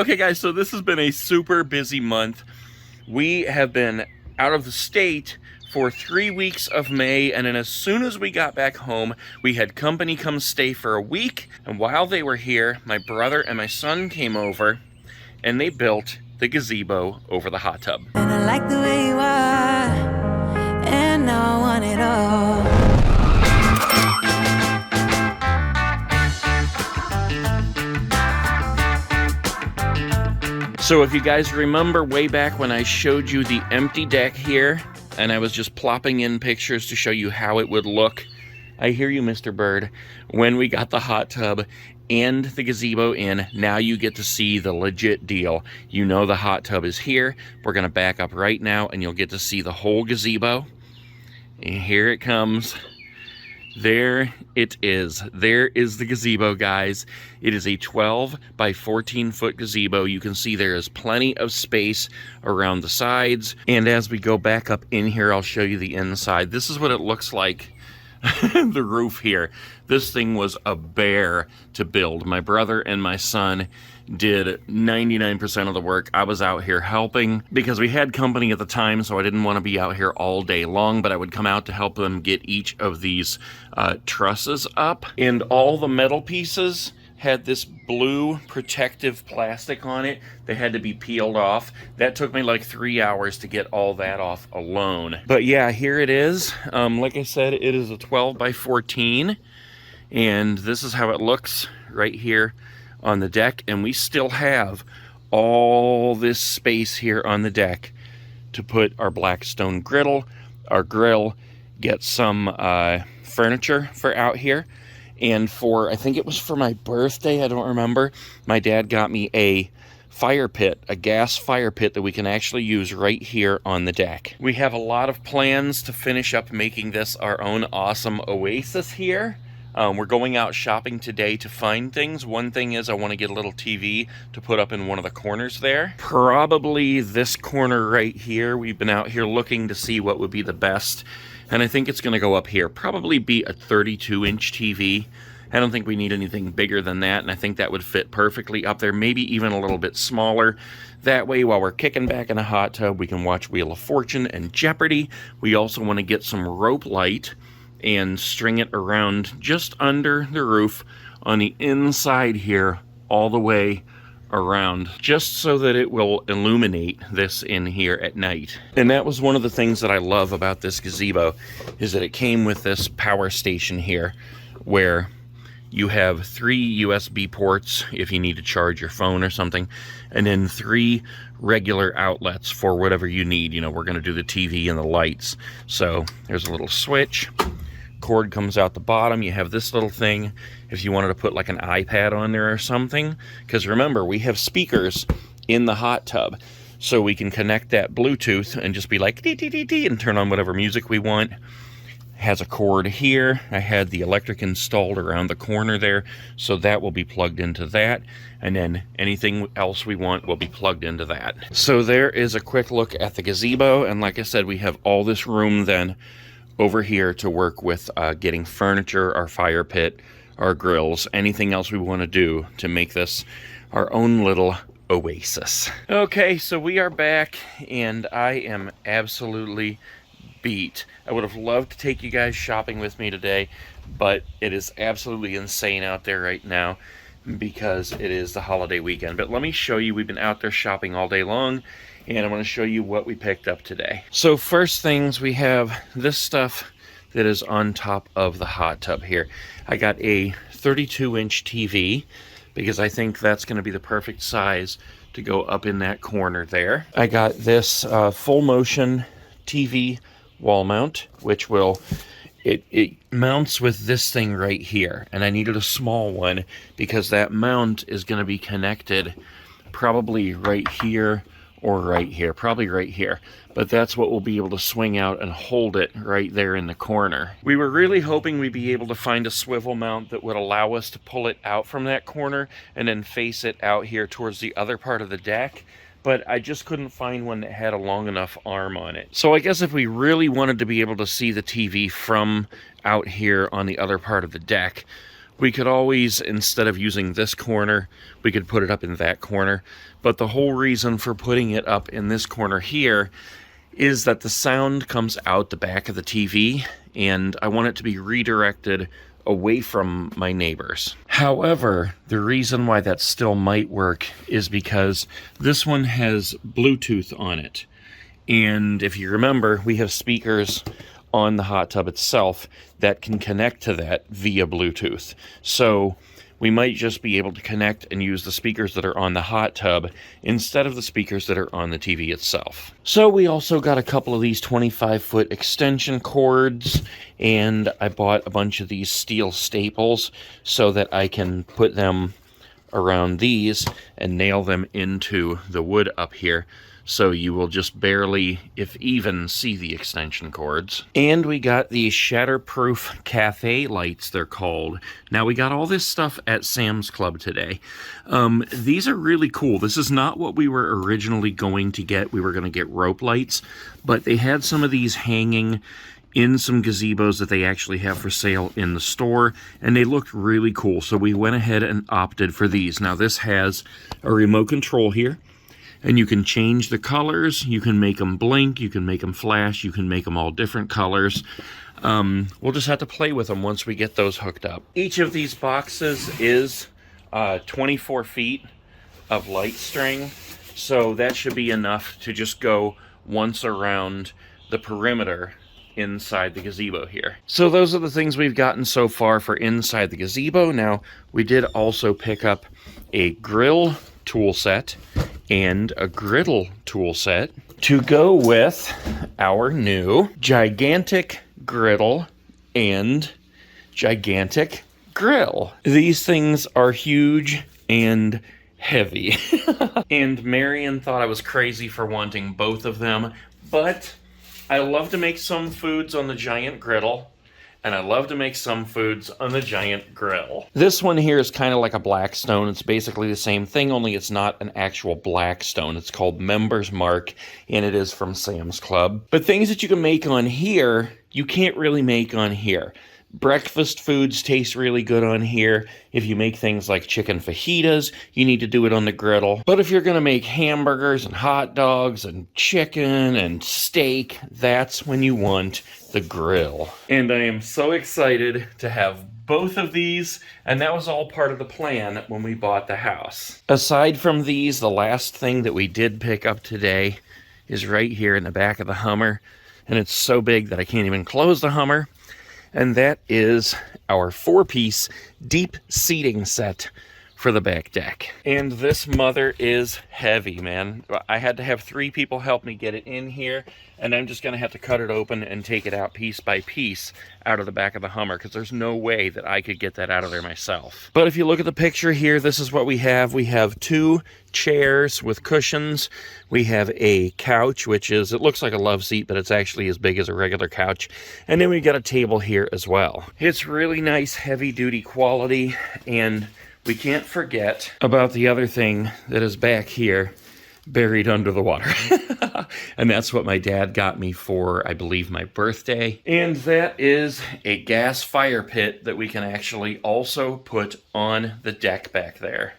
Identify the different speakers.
Speaker 1: Okay guys, so this has been a super busy month. We have been out of the state for 3 weeks of May, and then as soon as we got back home, we had company come stay for a week. And while they were here, my brother and my son came over and they built the gazebo over the hot tub.
Speaker 2: And I like the way you are, and now I want it all.
Speaker 1: So if you guys remember way back when I showed you the empty deck here, and I was just plopping in pictures to show you how it would look, I hear you, Mr. Bird. When we got the hot tub and the gazebo in, now you get to see the legit deal. You know the hot tub is here. We're gonna back up right now and you'll get to see the whole gazebo. And here it comes. There it is. There is the gazebo, guys. It is a 12 by 14 foot gazebo. You can see there is plenty of space around the sides. And as we go back up in here, I'll show you the inside. This is what it looks like. The roof here. This thing was a bear to build. My brother and my son did 99% of the work. I was out here helping because we had company at the time, so I didn't want to be out here all day long, but I would come out to help them get each of these trusses up. And all the metal pieces had this blue protective plastic on it. They had to be peeled off. That took me like 3 hours to get all that off alone. But yeah, here it is. Like I said, it is a 12 by 14. And this is how it looks right here on the deck. And we still have all this space here on the deck to put our Blackstone griddle, our grill, get some furniture for out here. And for, I think it was for my birthday, I don't remember, my dad got me a fire pit, a gas fire pit that we can actually use right here on the deck. We have a lot of plans to finish up making this our own awesome oasis here. We're going out shopping today to find things. One thing is I want to get a little TV to put up in one of the corners there. Probably this corner right here. We've been out here looking to see what would be the best. And I think it's going to go up here. Probably be a 32-inch TV. I don't think we need anything bigger than that, and I think that would fit perfectly up there, maybe even a little bit smaller. That way, while we're kicking back in a hot tub, we can watch Wheel of Fortune and Jeopardy. We also want to get some rope light and string it around just under the roof on the inside here, all the way around, just so that it will illuminate this in here at night. And that was one of the things that I love about this gazebo, is that it came with this power station here, where you have 3 USB ports if you need to charge your phone or something, and then 3 regular outlets for whatever you need. You know, we're going to do the TV and the lights. So there's a little switch. Cord comes out the bottom. You have this little thing if you wanted to put like an iPad on there or something, because remember, we have speakers in the hot tub, so we can connect that Bluetooth and just be like dee, dee, dee, dee, and turn on whatever music we want. Has a cord here. I had the electric installed around the corner there, so that will be plugged into that, and then anything else we want will be plugged into that. So there is a quick look at the gazebo, and like I said, we have all this room then over here to work with getting furniture, our fire pit, our grills, anything else we want to do to make this our own little oasis. Okay, so we are back, and I am absolutely beat. I would have loved to take you guys shopping with me today, but it is absolutely insane out there right now because it is the holiday weekend. But let me show you, we've been out there shopping all day long, and I want to show you what we picked up today. So first things, we have this stuff that is on top of the hot tub here. I got a 32-inch TV because I think that's going to be the perfect size to go up in that corner there. I got this full motion TV wall mount, which will, it mounts with this thing right here, and I needed a small one because that mount is going to be connected probably right here or right here, probably right here, but that's what we'll be able to swing out and hold it right there in the corner. We were really hoping we'd be able to find a swivel mount that would allow us to pull it out from that corner and then face it out here towards the other part of the deck, but I just couldn't find one that had a long enough arm on it. So I guess if we really wanted to be able to see the TV from out here on the other part of the deck, We could always, instead of using this corner, we could put it up in that corner. But the whole reason for putting it up in this corner here is that the sound comes out the back of the TV, and I want it to be redirected away from my neighbors. However, the reason why that still might work is because this one has Bluetooth on it. And if you remember, we have speakers on the hot tub itself that can connect to that via Bluetooth. So we might just be able to connect and use the speakers that are on the hot tub instead of the speakers that are on the TV itself. So we also got a couple of these 25-foot extension cords, and I bought a bunch of these steel staples so that I can put them around these and nail them into the wood up here, so you will just barely, if even, see the extension cords. And we got these shatterproof cafe lights, they're called. Now, we got all this stuff at Sam's Club today. These are really cool. This is not what we were originally going to get. We were going to get rope lights, but they had some of these hanging in some gazebos that they actually have for sale in the store, and they looked really cool, so we went ahead and opted for these. Now, this has a remote control here, and you can change the colors, you can make them blink, you can make them flash, you can make them all different colors. We'll just have to play with them once we get those hooked up. Each of these boxes is 24 feet of light string, so that should be enough to just go once around the perimeter inside the gazebo here. So those are the things we've gotten so far for inside the gazebo. Now, we did also pick up a grill tool set and a griddle tool set to go with our new gigantic griddle and gigantic grill. These things are huge and heavy. And Marion thought I was crazy for wanting both of them, but I love to make some foods on the giant griddle, and I love to make some foods on the giant grill. This one here is kind of like a black stone. It's basically the same thing, only it's not an actual black stone. It's called Member's Mark, and it is from Sam's Club. But things that you can make on here, you can't really make on here. Breakfast foods taste really good on here. If you make things like chicken fajitas, you need to do it on the griddle. But if you're going to make hamburgers and hot dogs and chicken and steak, that's when you want the grill. And I am so excited to have both of these, and that was all part of the plan when we bought the house. Aside from these, the last thing that we did pick up today is right here in the back of the Hummer, and it's so big that I can't even close the Hummer. And that is our 4-piece deep seating set for the back deck. And this mother is heavy, man. I had to have 3 people help me get it in here, and I'm just gonna have to cut it open and take it out piece by piece out of the back of the Hummer, because there's no way that I could get that out of there myself. But if you look at the picture here, this is what we have. We have 2 chairs with cushions. We have a couch, which is, it looks like a love seat, but it's actually as big as a regular couch. And then we got a table here as well. It's really nice, heavy-duty quality, and we can't forget about the other thing that is back here, buried under the water. And that's what my dad got me for, I believe, my birthday. And that is a gas fire pit that we can actually also put on the deck back there.